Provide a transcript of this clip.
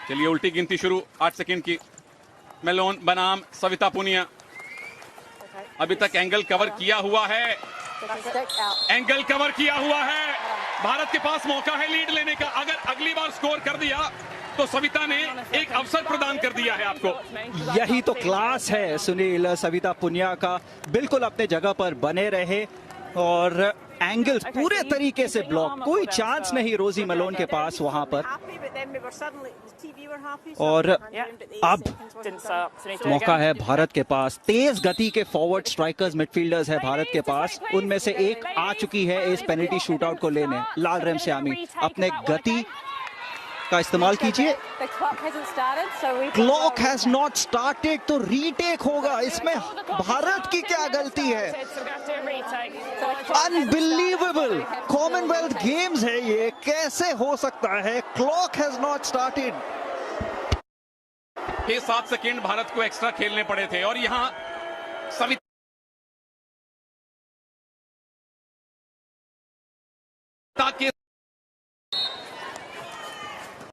चलिए उल्टी गिनती शुरू 8 सेकंड की। मेलोन बनाम सविता पुनिया। अभी तक एंगल कवर किया हुआ है, एंगल कवर किया हुआ है। भारत के पास मौका है लीड लेने का। अगर अगली बार स्कोर कर दिया तो सविता ने एक अवसर प्रदान कर दिया है आपको। यही तो क्लास है सुनील सविता पुनिया का। बिल्कुल अपने जगह पर बने रहे और एंगल्स पूरे तरीके से ब्लॉक, कोई चांस नहीं रोजी मलोन के पास वहां पर। और अब मौका है भारत के पास। तेज गति के फॉरवर्ड स्ट्राइकर्स मिडफील्डर्स है भारत के पास। उनमें से एक आ चुकी है इस पेनल्टी शूटआउट को लेने, लाल रेमसियामी। अपने गति का इस्तेमाल कीजिए। क्लॉक हैज नॉट स्टार्टेड, तो रीटेक होगा। इसमें भारत की क्या गलती है? अनबिलीवेबल। कॉमनवेल्थ गेम्स है ये, कैसे हो सकता है? Clock has not started. 7 second Bharat को एक्स्ट्रा खेलने पड़े थे और यहां सविता के